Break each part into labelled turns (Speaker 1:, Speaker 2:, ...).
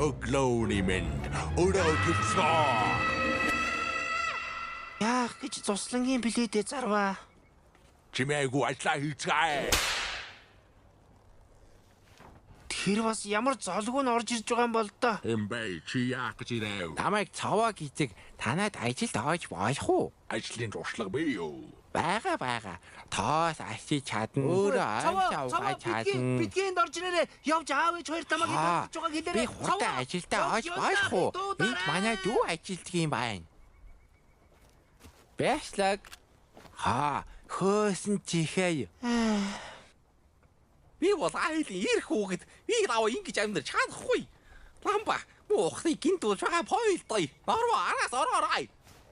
Speaker 1: өглөөний мэнд өрөөлцөө.
Speaker 2: Яах гэж цуслангийн билетээ зарваа.
Speaker 1: Чимээгүй ажиллаа хийцгаая.
Speaker 2: Тэр бас ямар золгүй н орж ирж байгаа юм бол доо.
Speaker 1: Эмбэй чи яах гэж ирэв?
Speaker 3: Намайг цаваа гизэг танад ажилд оож болох уу?
Speaker 1: Ажлын туршлага бий юу?
Speaker 3: Бага. Тоос асиж чадна. Өөрөө аймлаа угааж чадна.
Speaker 2: Бидгийнд орж ирээрээ явж аав ээж хоёр тамаг идэж байгааг хэлээрэй.
Speaker 3: Би хурдан ажилдаа оож болох уу? Энд манай дүү ажилтдаг юм байна. Бэслэг. Хөөсөн чихээ. Би бол айлын ирэх хүүхэд би раа ингэж амьдрч чадахгүй. Ламба муухны гинт болж байгаа пойлтой. Ороо араас ороо.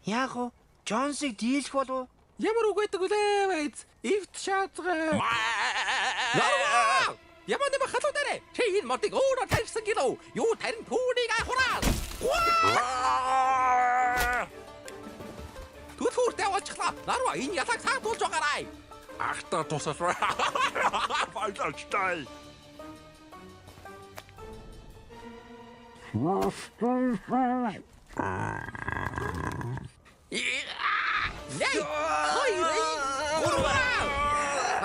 Speaker 2: Яах вэ? Джонсыг дийлэх болов?
Speaker 3: Ямар үг байдаг үлээ байц. Ивт шаацгаа. Яруу! Ямар нэм халуунаарэ. Чи энэ модыг өөрөө тарьсан гэлөө. Юу тарин түүнийг ахураа. Түлхүүртэй болчихлоо. Нарва энэ ялаг саатуулж байгаарай.
Speaker 1: Ахта тусалраа. Баярлалтай.
Speaker 3: Яй! Хойрой! Гурваа!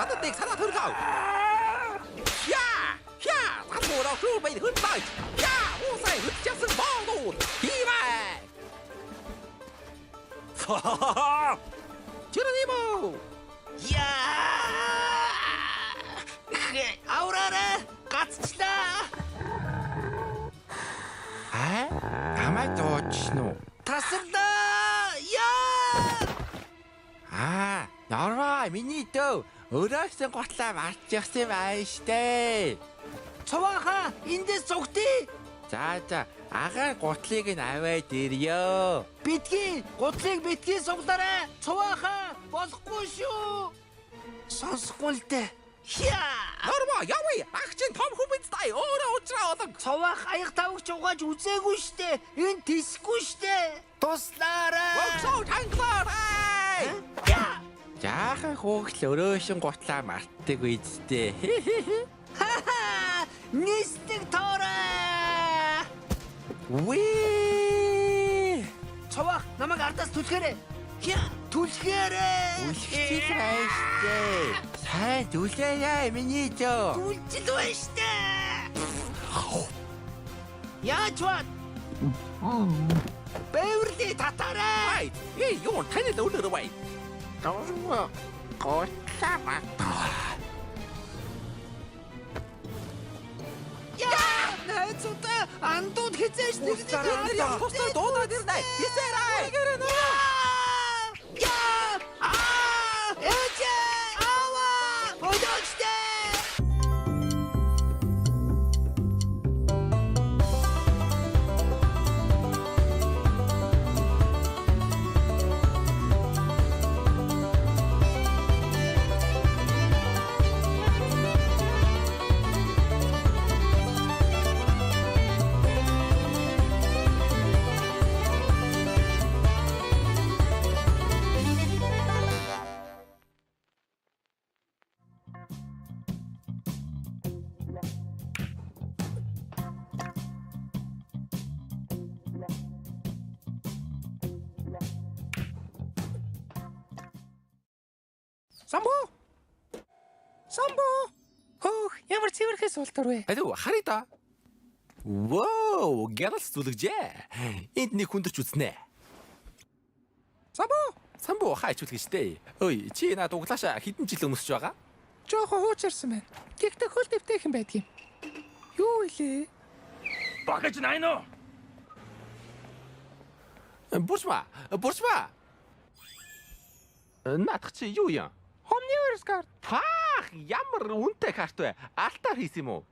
Speaker 3: Надад нэг санаа төргөө. Яа! Надад руу бай хүнбай. Яа! Уусай хүчсэн боолоо. Хиваа! Чирнимо!
Speaker 2: Яа! Аураарэ гацчлаа.
Speaker 3: Намайг дуудсан уу?
Speaker 2: Тасарлаа. Яа!
Speaker 3: Нарва миний дөө өрөөгсөн готлаа марчихсан байна штэ.
Speaker 2: Цавааха эндээс зүгтээ.
Speaker 3: За агаар готлыг нь аваад ирё.
Speaker 2: Битгий гутлыг суглаарай. Цавааха болохгүй шүү. Сонсохгүй л дээ.
Speaker 3: Нарва явъя. Ах чинь том хүмэцтэй өөрөө уучраа олог.
Speaker 2: Цаваах аяг тавгч угааж үзээгүй штэ. Энэ тисгүй штэ. Туслаарай.
Speaker 3: Өгсөө танглаарай. Жаахан хөөгл өрөөшин готлаа мартдаг үсттэй.
Speaker 2: Нисдэг тоорой.
Speaker 3: Уи!
Speaker 2: Цаваах намайг ардаас түлхээрэй. Түлхээрэй.
Speaker 3: Үлхчил байна штэ. Сайн түлхээрэй миний дөө.
Speaker 2: Түлжил байна штэ. Яаж бат? Бэвэрли татаарай.
Speaker 3: Юу танил өнөр бай. Готлаа мартаа.
Speaker 2: Найзуудаа андууд хизээш нэгний
Speaker 3: Тустай дуудаад ирнэ. Хизээрэй. Самбо. Хөөх, ямар цэвэрхээ суултар вэ? Алуу, харъя да. Воо, гэрэлс зүлгэжээ. Энд нэг хүндэрч үзнэ. Самбо хаач үлгэж. Ой, чи наад углаашаа хэдэн жил өмсөж байгаа?
Speaker 4: Жохо хуучирсан байна. Гэхдээ хөл дэвтэйхэн байдгийн. Юу илээ?
Speaker 5: Багаж найно.
Speaker 3: Буршма. Наадах чи юу юм?
Speaker 4: Omniverse card.
Speaker 3: Ямар үнэтэй карт вэ? Алтаар хийсэн юм уу?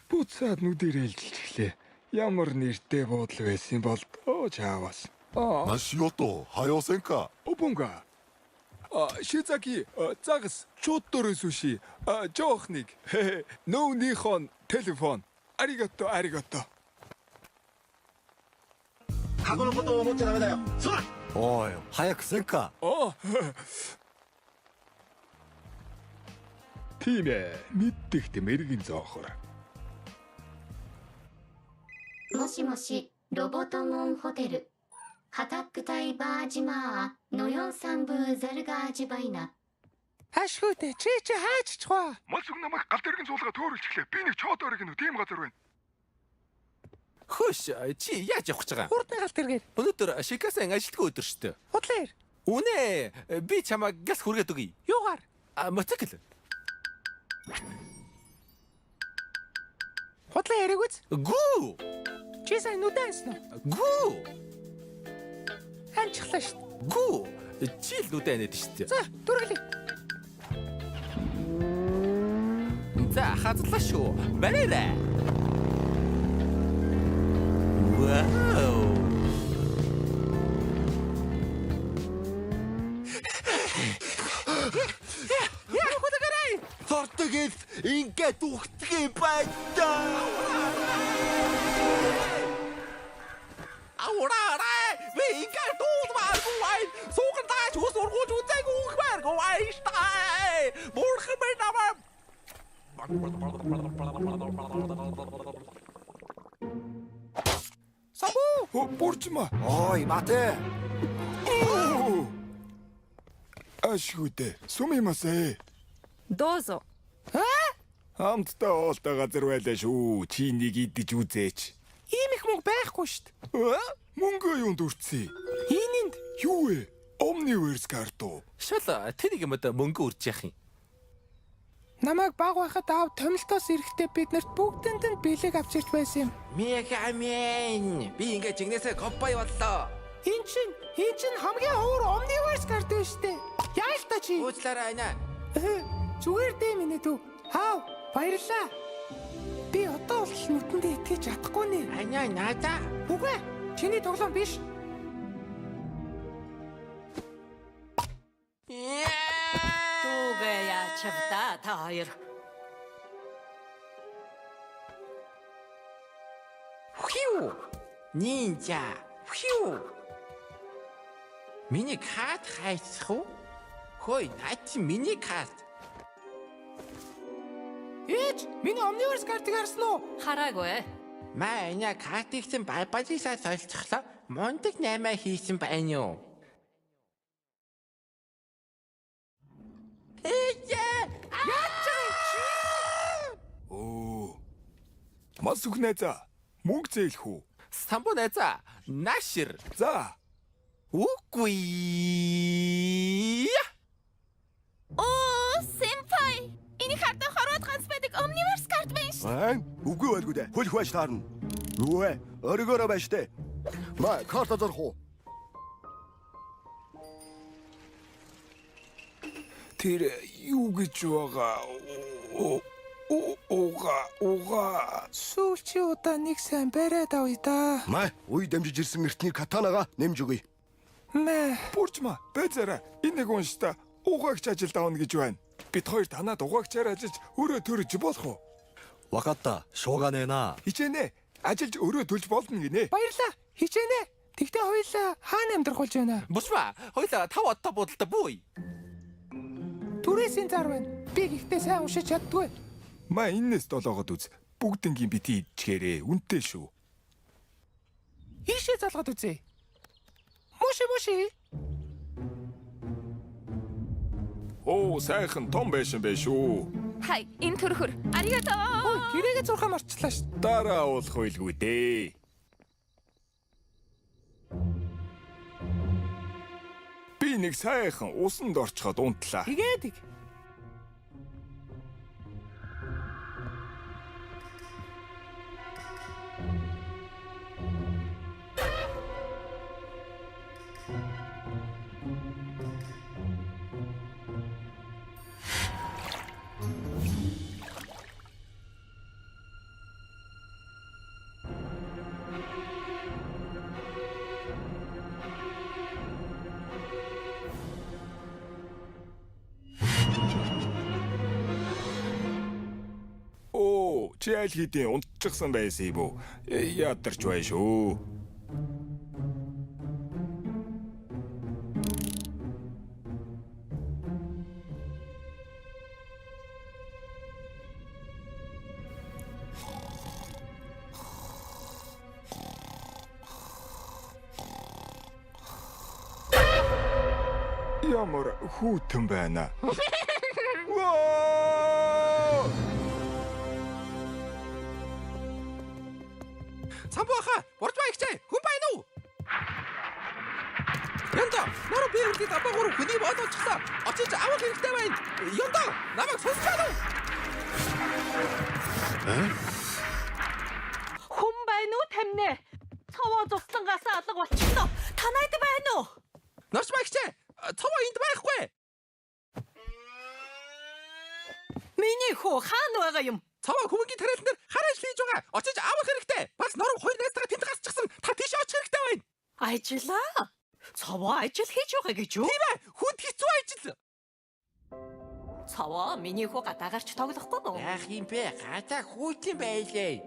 Speaker 6: Буцаад нүдээр ээлжилж эхлээ. Ямар нэртэй буудал байсан бол чаавас.
Speaker 7: Насиото, хаяосенка.
Speaker 6: Опунга. Шизаки, загас, чоттор суши, жоохник. Нүүнийхон телефон. Аригато.
Speaker 5: 箱のことを思っちゃダメだよ。そら。
Speaker 7: おい、早くせんか。
Speaker 6: Тийм ээ, мэддэхтэй мэрэгэн зоохор.
Speaker 8: もしもし、ロボトモンホテル。ハタックタイバージマー、ノヨンサンブーザルガージバイナ。
Speaker 4: Ашгүйтэй чи хаач чгаа.
Speaker 6: Мас үг намайг галт эргэн суулгаа төөрүүлж эхлэв. Би нэг чоод өрөг нэг тийм газар байна.
Speaker 3: Хөш чи яаж явах гэж байгаа?
Speaker 4: Хурдны галт эргээр.
Speaker 3: Өнөөдөр Шикасан ажилтгүй өдөр шүү дээ.
Speaker 4: Худлаар.
Speaker 3: Үнэ би чамайг газ хүргээд өгье.
Speaker 4: Юугаар?
Speaker 3: Мотоцикл.
Speaker 4: Худлаа яриг үз.
Speaker 3: Гүү.
Speaker 4: Чи сайн нүдэнс нөө.
Speaker 3: Гүү.
Speaker 4: Хамчихлаа шүү.
Speaker 3: Гүү. Чи л нүдэн нэт шүү дээ.
Speaker 4: За, дүргэлээ.
Speaker 3: За хазлаа шүү. Бараарай. Вау.
Speaker 4: Яа хөдөгөрэй.
Speaker 2: Хортогэл ингээд ухтгий байна.
Speaker 3: Аураарай. Би ингээд дуудмааргүй бай. Сууган тааж хүс ургууч үзээгүй ухмааргүй байштай. Бурхан минь намаа.
Speaker 6: Сабу! Бурчма.
Speaker 7: Ой, мате.
Speaker 6: Ашгүйтэй. Сумимасэ.
Speaker 9: どうぞ。
Speaker 6: Хамтдаа уултаа газар байлаа шүү. Чи нэг идэж үзээч.
Speaker 4: Ийм их мөнгө байхгүй шүү дээ.
Speaker 6: Мөнгө юунд үрцээ?
Speaker 4: Ийнинд
Speaker 6: Юу вэ? Omniverse карт уу?
Speaker 3: Шал тэнийг юм да мөнгө үрж яах юм.
Speaker 4: намайг баг байхад аав томилтоос ирэхдээ биднэрт бүгдэнд нь бэлэг авч ирж байсан юм.
Speaker 3: Мегамен. Би ингээд жигнэсээ копай боллоо.
Speaker 4: Энэ чинь хамгийн ховор Omniverse карт байна шүү дээ. Яа л та чи?
Speaker 3: Уучлаарай анаа.
Speaker 4: Зүгээр дээ миний дүү. Аав, баярлаа. Би одоо бол нүдэндээ итгэж чадахгүй нэ.
Speaker 3: Анаа надаа.
Speaker 4: Үгүй, чиний тоглоом биш.
Speaker 9: Дүүгээ яачвда та хоёр.
Speaker 3: Хиу. Нинжа. Хиу. Миний карт хайцах уу? Хой, наач миний карт.
Speaker 4: Ээж, миний Omniverse картыг харсан уу?
Speaker 9: Хараагүй.
Speaker 3: Манай картыг сэн байбажисаа солилцохлоо. Мондөг 8 хийсэн байна юу?
Speaker 6: Оо. Мас үхнээза. Мөнгө зээлэх үү?
Speaker 3: Самбу найзаа. Нашир.
Speaker 6: За.
Speaker 3: Үгүй.
Speaker 10: Оо, сэмпай. Энийг хардаа хорвоод ганц байдаг Omniverse карт байна шүү.
Speaker 5: Үгүй байлгүй дээ. Хөлх байж таарна. Юу вэ? Оргороо байж тээ. Ма карта зорх уу?
Speaker 6: Тэр юу гэж байгаа? Уга.
Speaker 4: Сүүлчи удаа нэг сайн бариад авъя да.
Speaker 5: Ма үе дамжиж ирсэн эртний катанага нэмж өгье.
Speaker 4: Мэ.
Speaker 6: Бурчма, байцаараа. Энэ нэг уншта угаагч ажилд авна гэж байна. Бид хоёр танаад угаагчаар ажиллаж өрөө төрөж болох уу?
Speaker 7: わかった。しょうがねえな。
Speaker 6: Хичээнэ. Ажилж өрөө төлж болно гинэ.
Speaker 4: Баярлаа. Хичээнэ. Тэгтээ хоёлаа хаана амьдрах болж байна?
Speaker 3: Бусма, хоёлаа 5 удаа бодолтой бууй.
Speaker 4: Түрээсийн зар байна. Би гэхдээ сайн уншиж чаддгүй.
Speaker 6: Ма энэс долоогод үз. Бүгднгийн бити идчихээрээ. Үнтэй шүү.
Speaker 4: Ийшээ залгаад үзье. Муши.
Speaker 6: Оо, сайхан том байшин байж шүү.
Speaker 10: はい、энэ төрхөр. Аригаато.
Speaker 4: Ой, гэрээгээ зурхаа марчлаа ш.
Speaker 6: Дараа уулах байлгүй дээ. Би нэг сайхан усанд орчход унтлаа.
Speaker 4: Тэгээд
Speaker 6: Чи аль хэдийн унтчихсан байсан юм уу? Ядарч байна шүү. Ямар хүүтэн байна.
Speaker 3: Самбууха, борж баягчаа. Хүн байна уу? Янда, наруу би үрдий дабагуур хүний бодоочглаа. Очиж авах хэрэгтэй байна. Янда, намайг сонсч байна уу?
Speaker 9: Хүн байна уу тамнэ? Цаваа туслангаас алга болчихно. Танайд байна уу?
Speaker 3: Нарч баягчаа. Цаваа энд байхгүй.
Speaker 9: Миний хүү хаана байгаа юм?
Speaker 3: Цаваа хүмүүнгийн тариалан дээр хараач хийж байгаа. Очиж авах хэрэгтэй. Бас норов хоёр найзтайгаа тэнд гасчихсан. Та тийш очих хэрэгтэй байна.
Speaker 9: Ажлаа. Цаваа ажил хийж байгаа гэж юу?
Speaker 3: Тийм ээ. Хүнд хэцүү ажил.
Speaker 9: Цаваа миний хүү гадаагарч тоглохгүй нөө.
Speaker 2: Яах юм бэ? Гадаа хүүтэн байлээ.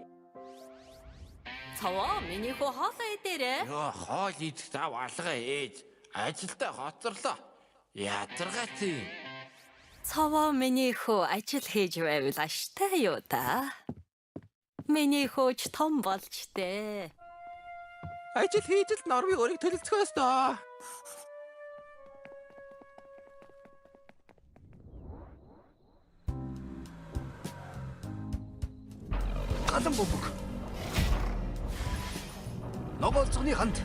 Speaker 9: Цаваа миний хүү хоолой дээрээ.
Speaker 2: Йоо, хоол идэх зав алга ээж. Ажилдаа хоцорлоо. Ядаргаат юм.
Speaker 9: Цаваа миний хүү ажил хийж байвал аштай юу та? Миний хөөч том болж дээ.
Speaker 3: Ажил хийж л норвыг өөрийг төлөвлөхөөс доо.
Speaker 5: Галан бөмбөг. Ногоолцогны ханд.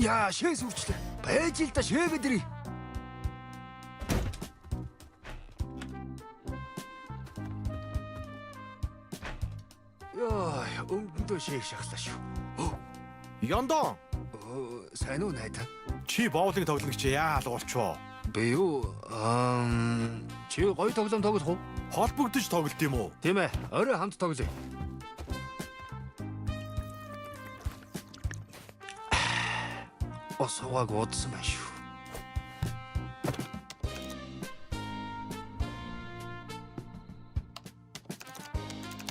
Speaker 5: Яа, шээс үрчлээ. Байж л да шээгэдэрий. Яа, өмдөндөө шээх шахлаа шүү.
Speaker 7: Яндон.
Speaker 5: Сайн уу найдаа?
Speaker 7: Чи боулинг тоглох чи яа алгуулчвоо?
Speaker 5: Би юу чи гоё тоглоом тоглох уу?
Speaker 7: Холбогдож тоглолт юм уу?
Speaker 5: Тийм ээ, орой хамт тоглоё. Осоог удсан байна шүү.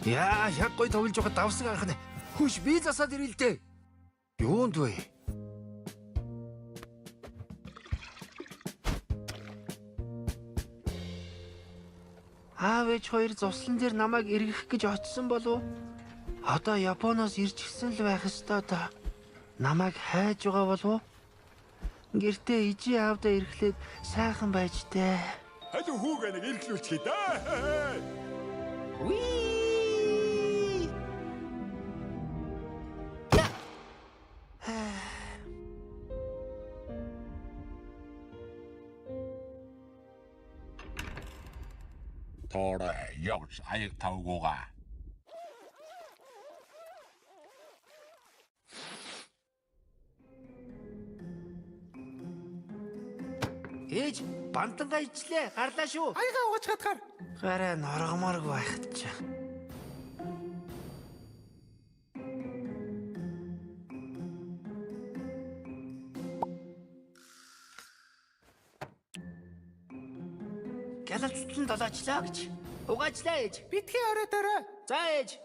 Speaker 5: Яа, яг гоё тоглож байгаа давсан анх нь. Хүш би засаад ирэл дээ. Юунд вэ? Аав ээж хоёр зуслан дээр намайг эргэх гэж очсон болов? Одоо Японоос ирж гисэн л байх ёстой да. Намайг хайж байгаа болов? Гэртээ ижи аавдаа ирэхлээр сайхан байж дээ.
Speaker 6: Халуу хүүгээ нэг эргэлүүлчихье да.
Speaker 2: Уи!
Speaker 1: Тора явж аяг тавгуугаа.
Speaker 2: Ээж, бантангаа ичлээ. Гарлаа шүү.
Speaker 4: Аяга угаач хатгаар.
Speaker 2: Гараа норгоморг байхад ч. Гялалцсан долоочлаа гэж. Угаачлаа ээж.
Speaker 4: Битгий оройдорой.
Speaker 2: За ээж.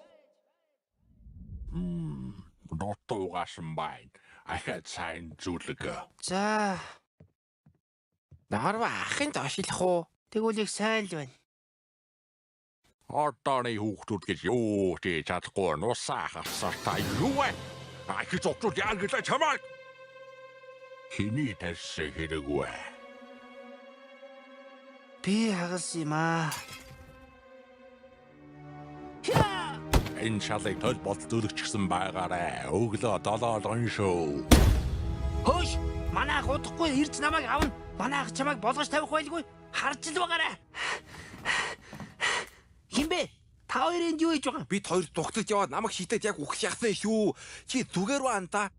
Speaker 1: Нот угаасан байна. Ахад сайн зүлэг.
Speaker 2: За. Нарва ахын доошлох уу? Тэгвэл их сайн л байна.
Speaker 1: Одооны хүүхдүүд гэж юу ч чадахгүй нусаа хасартаа юу вэ? Ахи зогтууд яа гэж чамайг. Хиний тэрсэ хэрэггүй.
Speaker 2: Би хагас юм аа.
Speaker 1: Энэ шалыг төл болцоолөгчсөн байгаарэ. Өглөө 7 шүү.
Speaker 2: Хөөш! Манайх удахгүй ирж намайг авна. Манайх чамайг болгож тавих байлгүй. Харж л байгаарай. Хинбэ? Та хоёрын юу хийж байгаа?
Speaker 3: Бид хоёр дугтаж яваад намайг шидэд яг үхэх яхсан шүү. Чи зүгээр үү анда?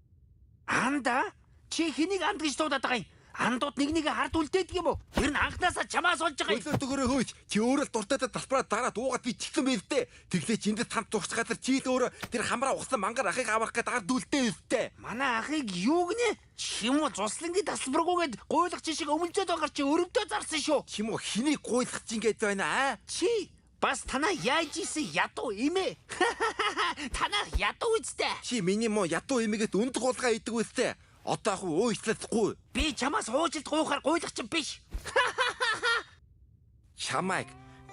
Speaker 2: Анда? Чи хэнийг анд гэж дуудаад байгаа юм? Андууд нэг хард үлдээдэг юм уу? Тэр нь анхнаасаа чамаас олж байгаа юм.
Speaker 3: Өглөө дөгөрөө хөөч. Чи өөрөө л дуртайдаа талбараа дараа дуугаад би чигсэн байвтэй. Тэглээ чи энд хамт зурчих газар чи л өөрөө тэр хамраа ухсан мангар ахыг авах гээд ард үлдээ өстэй.
Speaker 2: Манай ахыг юу гинэ? Чимүү цуслангийн тасалбаргүйгээд гуйлах чи шиг өмөлцөд байгаа чи өрөвдөө зарсан шүү.
Speaker 3: Чимүү хэнийг гуйлах чинь гээд байна аа?
Speaker 2: Чи бас танаа яаж исэн ядуу имэ? Танаа ядуу үстэй.
Speaker 3: Чи миний муу ядуу имэгэд үнд гуулгаа идэг үстэй. Одоо ах уу уучлахгүй.
Speaker 2: Би чамаас уужилт гуйхаар гуйлах чинь биш.
Speaker 3: чамайг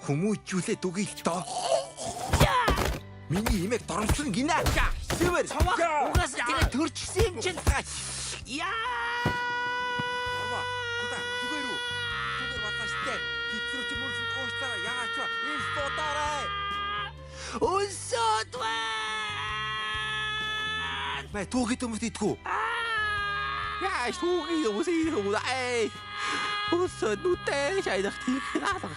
Speaker 3: хүмүүжүүлээд үгүй л доо. Миний имийг доромжлон гинэ. Сэвэр.
Speaker 2: Угаас тэрэ төрчихсөн юм чинь. Яа!
Speaker 3: Арва. Зүгээр үү? Зүгээр баташтай. Гитрүүч мөрсөн ууштараа яач вэ? Ил сотарай.
Speaker 2: Өсөдвэ!
Speaker 3: Мэ түүхий төмөс идэггүй. Яа, түүхий төмөс идэггүй. Ай. Өсөд нүтэй шайдах тийх наалга.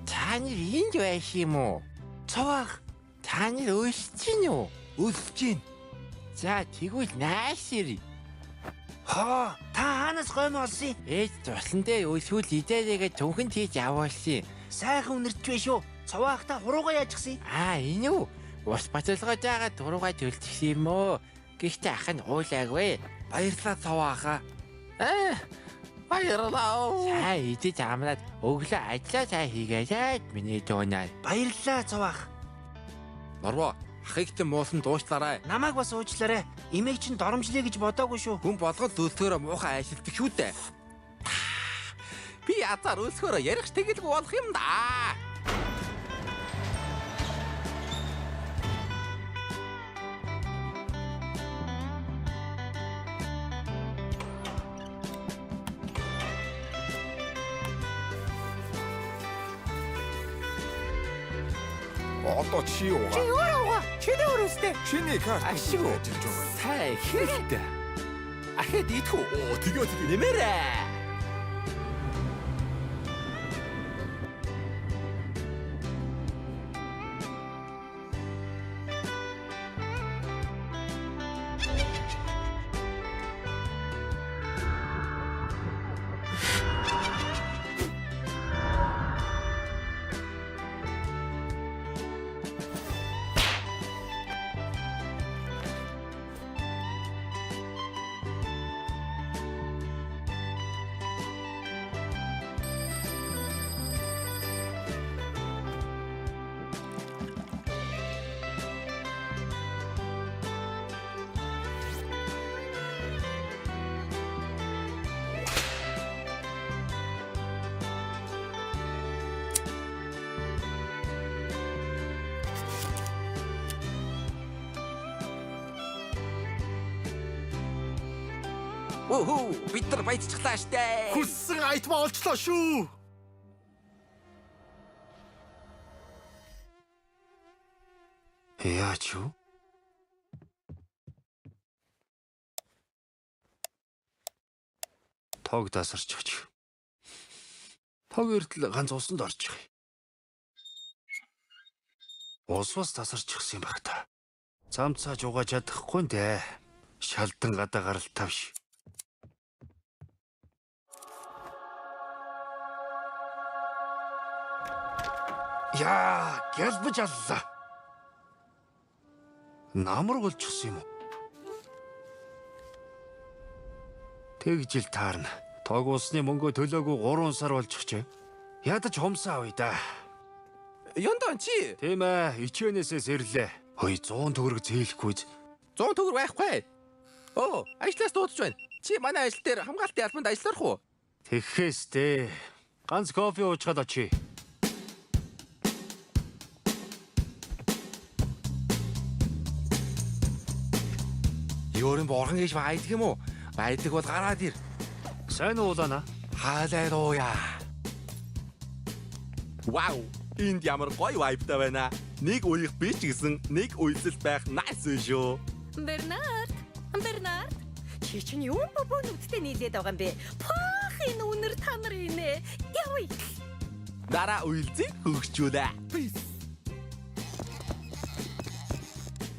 Speaker 3: Та нар энд байх юм уу?
Speaker 2: Цаваах.
Speaker 3: Та нар өсөж чинь юу? Өсөж чинь. За тэгвэл нааш ирээ.
Speaker 2: Та хаанаас гойм олсон?
Speaker 3: Ээж туслан дээр өсвөл идээрээгээ төнхөн тийж аваалсан.
Speaker 2: Сайхан үнэрч вэ шүү. Цаваах та хуруугаа яачихсан?
Speaker 3: Энэ үү? Ус бацалгаж байгаа дуруугаа төлчихсэн юм уу? Гэхдээ ах нь уулаагүй. Баярлалаа цавааха. Баярлалаа. Сайн идэж амраад өглөө ажиллаа сайн хийгээсэй миний дүүнаа.
Speaker 2: Баярлалаа цаваах.
Speaker 3: Норвоо, ахыгт муусан дуушлаарай.
Speaker 2: Намайг бас уучлаарай. Имийг чинь доромжлие гэж бодоогүй шүү.
Speaker 3: Хүн болгол зөвлөхөөрөө муухай ажилтдаг шүү дээ. Би язаар өсөхөөрөө ярих тэгэлгүй болох юм да.
Speaker 6: Одоо чи юу?
Speaker 4: Чи өөрөө угаа. Чи дэвэр үстэй.
Speaker 6: Чиний карт
Speaker 3: Ашиг.
Speaker 6: ажиллаж байгаа.
Speaker 3: Сай хэрэгтэй. Ахад идэх үү? Тэгээ нэмэрээ. Оо, бид нар баяжчихлаа штэ.
Speaker 7: Хүссэн айтм олчлоо шүү.
Speaker 5: Яач юу? Тог тасарчих. Тог эрдэл ганц усанд орчих. Усвас тасарчихсан юм баг та. Цамцааж угааж чадахгүй нэ. Шалдан гадаа гарал тавш. Яа, гэлбэж аллаа. Намраг олчихсан юм уу? Тэгж ил таарна. Тог усны мөнгө төлөөгүй 3 сар болчихжээ. Ядаж хумсаа авъя да.
Speaker 3: Ёндон чи
Speaker 5: Тийм ээ, ичээнээсээ сэрлээ. Хөөе 100 төгрөг зээлэхгүйз.
Speaker 3: 100 төгрөг байхгүй. Оо, ажлаас дуудаж байна. Чи манай ажил дээр хамгаалтын албанд ажиллах уу?
Speaker 5: Тэхээс дээ. Ганц кофе уучгаад очие.
Speaker 3: Ёрын борхон гэж байдаг юм уу? Байдаг бол гараад ир.
Speaker 5: Сайн уулана.
Speaker 3: Халелуя. Вау, энд ямар гоё вайбтай байна. Нэг уйх биш гэсэн нэг үйлсэл байх nice шүү.
Speaker 9: Бернард. Чи чинь юу бобонуудтай нийлээд байгаа юм бэ? Пах энэ үнэр та нар инэ. Явъя.
Speaker 3: Дараа үйлзийг хөгжүүлээ.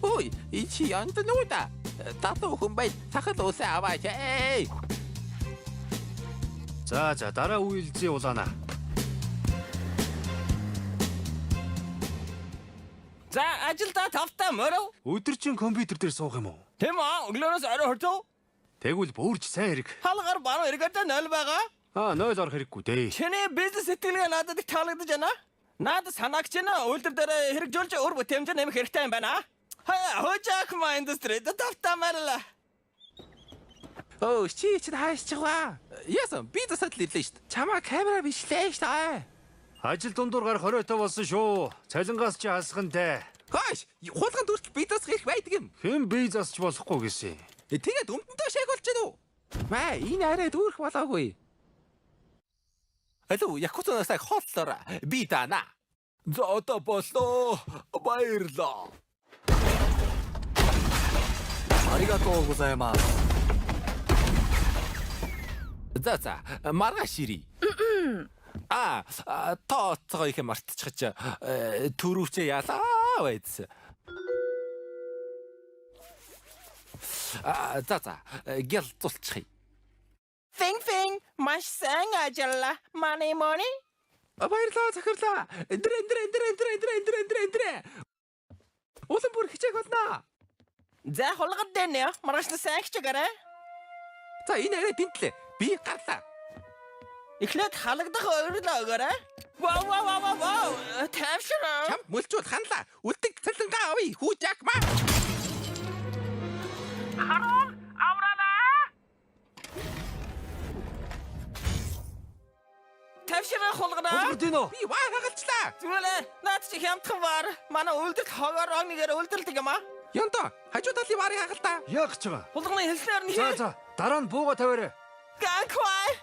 Speaker 3: Ой, ичи янт нүда. Татуу хүн бай сахал уусаа аваач.
Speaker 5: За дараа үйлзээ улаана.
Speaker 11: За ажилдаа тавтаа моров.
Speaker 5: Өдөржин компьютер дээр суух юм уу?
Speaker 11: Тийм аа, өглөөнөөс орой хортов.
Speaker 5: Тэгвэл бөөрч сайн хэрэг.
Speaker 11: Халгаар баруун эргээдээ 0 байгаа.
Speaker 5: 0 орох хэрэггүй дээ.
Speaker 11: Чиний бизнес сэтгэлгээ надад их таалагдаж байна. Надад санаагч байна. Үйлдвэр дээр хэрэгжүүлж өр бүтээмж нэмэх хэрэгтэй юм байна. Хөөжаах ма индустрид тавтаа марла.
Speaker 3: Оо, чи хаашчихваа. Яасан би засаад л ирлээ шүү дээ. Чамаа камера бишлээ шүү дээ.
Speaker 2: Ажил дундуур гарах хоройтой болсон шүү. Цалингаас чи хасхантай.
Speaker 3: Хөөш, хулган дүртэл би засах их байдаг юм.
Speaker 2: Хэн бие засч болохгүй гэсэн.
Speaker 3: Тэгээд өмдөнтэй шаг болж гэнэ үү? Маа, энэ арай дүүрэх болоогүй. Алуу, якутанаас хооллоо. Би дана.
Speaker 6: За одоо болоо. Баярлаа.
Speaker 11: Аригатоо гозаимас.
Speaker 3: За, маргааш ирий. Тооцоо их мартчихж төрөвчөө ялаа байц. За, гэл зулчих.
Speaker 11: Финг, маш сайн ажиллаа. Money.
Speaker 3: Баярлаа захирлаа. Эндэр. Улам бүр хичээх болно.
Speaker 11: За хулгад дэнэ. Маргааш нь сайн хичээгээрэй.
Speaker 3: За энэ арай бинтлээ. Би гарлаа.
Speaker 11: Эхлээд халагдах ойрлоо өгөөрэй. Вау. Тавшраа.
Speaker 3: Чам мөлчүүд ханлаа. Үлдэг цалингаа авъя. Хүүжак маа.
Speaker 11: Харун авралаа. Тавшраа хулгана.
Speaker 3: Би ваа хагалчлаа.
Speaker 11: Зүгэлээ. Наад чи хямдхан вар. Манай үлдэлт хогоор огныгээр үлдэлдэг юм аа.
Speaker 3: Янта, хажуу талын варыг хагалта.
Speaker 2: Яг ч байгаа.
Speaker 11: Хулганы хэлснээр нь
Speaker 2: За, дараа нь бууга тавиарай.
Speaker 11: Ганквай.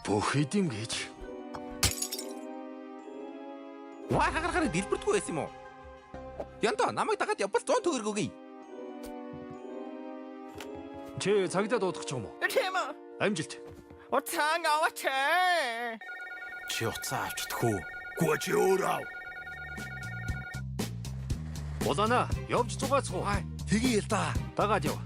Speaker 2: Бүх идэм гэж.
Speaker 3: Ваа хагарахаар дэлбэрдгүй байсан юм уу? Янта, намайг дагаад явбал 100 төгрөг өгье.
Speaker 2: Чи цагдаа дуудах ч юм уу?
Speaker 11: Тийм үү?
Speaker 2: Амжилт.
Speaker 11: Уцаан аваач.
Speaker 7: Чи уцаа авчдаггүй. Гүн чи өөрөө.
Speaker 2: Улаана, явж зугаацгуу.
Speaker 7: Тгий л да.
Speaker 2: Дагаад яв.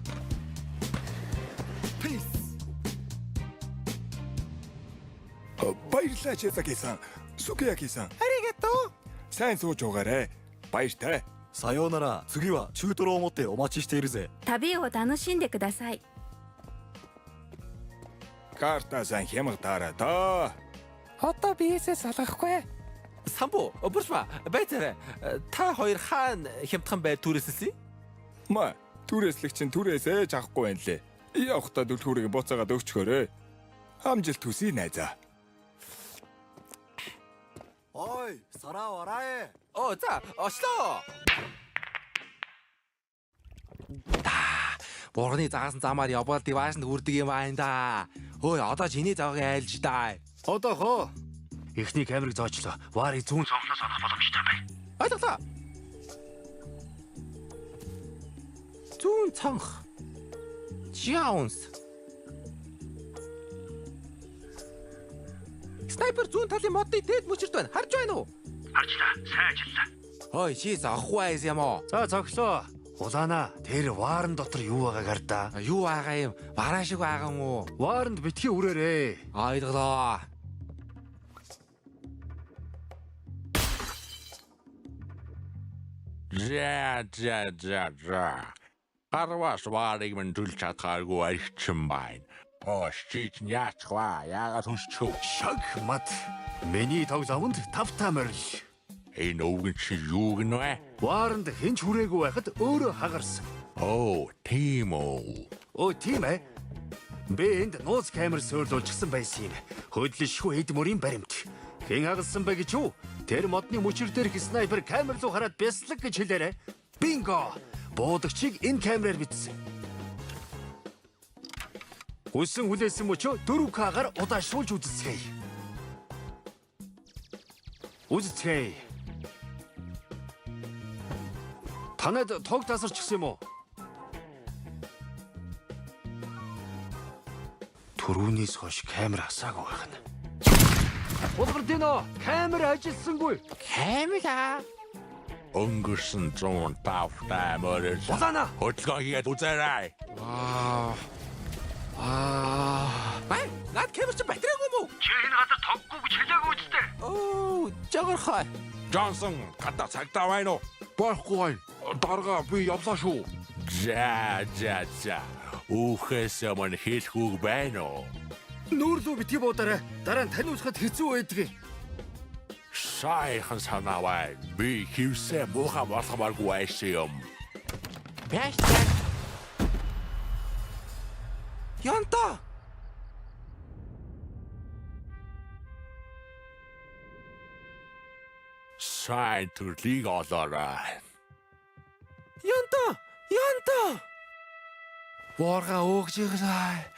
Speaker 6: Баярлалаа Чизаки-сан. Сукияки-сан.
Speaker 11: Аригато.
Speaker 6: Сайн сууж уугаарай. Баяртай.
Speaker 7: さようなら。次は中トロを持ってお待ちしているぜ。
Speaker 10: 旅を楽しんでください。
Speaker 6: Карта-сан хямгатаарай доо.
Speaker 4: Одоо биесээ салгахгүй.
Speaker 3: Самбу, буршма, байцаарай. Та хоёр хаана хямдхан байр түрээсэлсэн?
Speaker 6: Ма, түрээслэг чинь түрээсээ жахгүй байна лээ. Явахта дүлхүүрийг буцаагаад өгчхөөрэй. Амжилт хүсье найзаа.
Speaker 7: Ой, сараа вараа.
Speaker 3: За, очлоо. Борны заасан замаар явбал диваашнд хүрдэг юм байна да. Хөөе, одоо чиний завыг айлж даа.
Speaker 2: Одоо хоо. Эхний камерыг зоочлоо. Варыг зүүн цонхноос олох боломжтой бай.
Speaker 3: Ойлголоо. Зүүн цонх. Jones. Снайпер зүүн талын модыг дээд мөчөрд байна. Харж байна уу?
Speaker 2: Харжлаа. Сайн ажиллаа.
Speaker 3: Ой, чи заахгүй юм уу?
Speaker 2: За, цогцлоо. Улаана, тэр ваарн дотор юу байгааг хардаа.
Speaker 3: Юу байгаа юм? Бараа шиг байгаа юм уу?
Speaker 2: Ваарнд битгий үрээрээ.
Speaker 3: Ойлголоо.
Speaker 1: За. Харвас варыг мэн түлж чадхааргүй арчин байна. Чич яачгаа яагаад хүсчихв?
Speaker 2: Шагмат. Миний тог завнд тавтаа морил.
Speaker 1: Энэ өвгөн чи юу гэнэ?
Speaker 2: Ваарнд хинч хүрээгүй байхад өөрөө хагарсан.
Speaker 1: Тийм үү.
Speaker 2: Тийм ээ. Би энд нууц камер суурьлуулчихсан байсан юм. Хөдлөшгүй хэд мөрийн баримт. Хэн хагалсан бэ гэж юу? Тэр модны мөчөр дээрх снайпер камер руу хараад бяслаг гэж хэлээрэ. Бинго! Буудагчийг энэ камераар бичсэн. Хүссэн хүлээсэн мөчөө 4К-гаар удаашруулж үзэцгээе. Үзэцгээе. Танад тог тасарчихсан юм уу? Түрүүнээс хойш камер асаагүй байна. Улгардино, камер ажилласангүй.
Speaker 3: Камера.
Speaker 1: Өнгөрсөн 100 тавтай морил.
Speaker 2: Улаана.
Speaker 1: Хөдөлгөөн хийгээд үзээрэй.
Speaker 3: Бай, над камер чи батарейгүй мүү?
Speaker 2: Чи энэ газар тоггүй гэж хэлээгүй үстэй.
Speaker 3: Жогорхой.
Speaker 1: Джонсон, гадаа цагтаа байна уу? Байхгүй. Дарга би явлаа шүү. За. Үхээс өмнө хэлэх үг байна уу?
Speaker 2: Нүүрлүү битгий буудаарай. Дараа нь таниулахад хэцүү байдгийг.
Speaker 1: Сайхан санаавай. Би хивсээ муухай болохмааргүй байсан юм.
Speaker 3: Бяш. Янта.
Speaker 1: Сайн төрлийг олоорой.
Speaker 3: Янта.
Speaker 7: Борга өгчиглээ.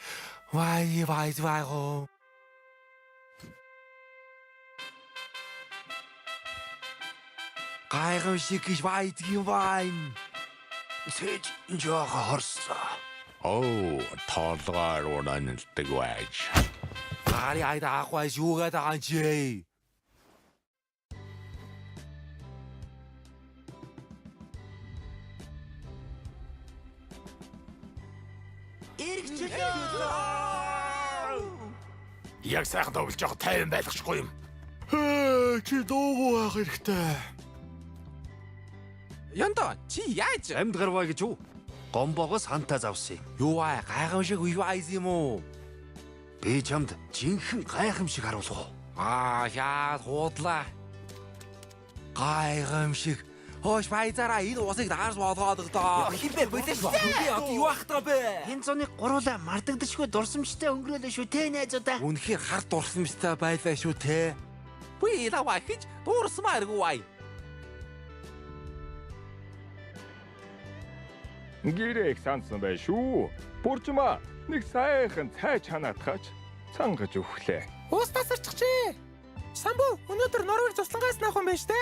Speaker 7: Вай гоо. Гайхамшиг гэж байдгийн вайн.
Speaker 2: Цээж жоохон хорсоо.
Speaker 1: Оо, тоолгоор унандаг байж.
Speaker 7: Гари айда ахвай шүүгээд байгаа юм чи.
Speaker 1: Яг сайхан тоглож байгаа тайван байлгачихгүй юм.
Speaker 7: Чи дуугүй байх хэрэгтэй.
Speaker 3: Янта, чи яаж?
Speaker 2: Амьд гарваа гэж юу? Гомбоогоос хантаа завсан юм.
Speaker 7: Юу аа гайхамшиг вайз юм уу?
Speaker 2: Би чамд жинхэнэ гайхамшиг харуулах уу?
Speaker 7: Яа хуудлаа. Гайхамшиг. Хөөш баязаараа энэ усыг даарс болгоод доо.
Speaker 11: Хинбэ болоош. Би одоо юу ах таа бэ?
Speaker 2: Энэ зуны гуруула мардагдчихгүй дурсамжтай өнгөрөөлөө шүү те найзуудаа.
Speaker 7: Үнэхээр хар дурсамжтай байлаа шүү те.
Speaker 3: Би лаваа хийж дуурсмааргүй.
Speaker 6: Гэрэг сансан бай шүү. Буржма нэг сайхан цай чанаатгаач цангаж өглөө.
Speaker 4: Уус тасарчихжээ. Самбу өнөөдөр Норвег цуслангаас наах юм байна штэ.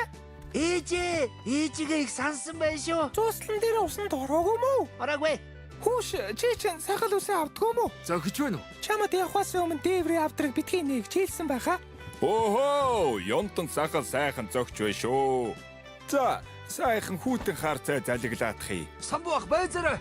Speaker 2: Ээжигээ их сансан байх шүү.
Speaker 4: Цуслан дээр усан дураагүй мүү?
Speaker 2: Ороогүй.
Speaker 4: Хүүш чи чин сахал үсээ авдгүй мүү?
Speaker 2: Зохиж байна уу?
Speaker 4: Чамд явахаас өмнө дээврийн авдрыг битгий нэг чийлсэн байхаа.
Speaker 6: Охоо, ёнтон сахал сайхан зөгч бай шүү. За, сайхан хүүтэн хар цай залгилаадах юм.
Speaker 2: Самбу ах байзаараа.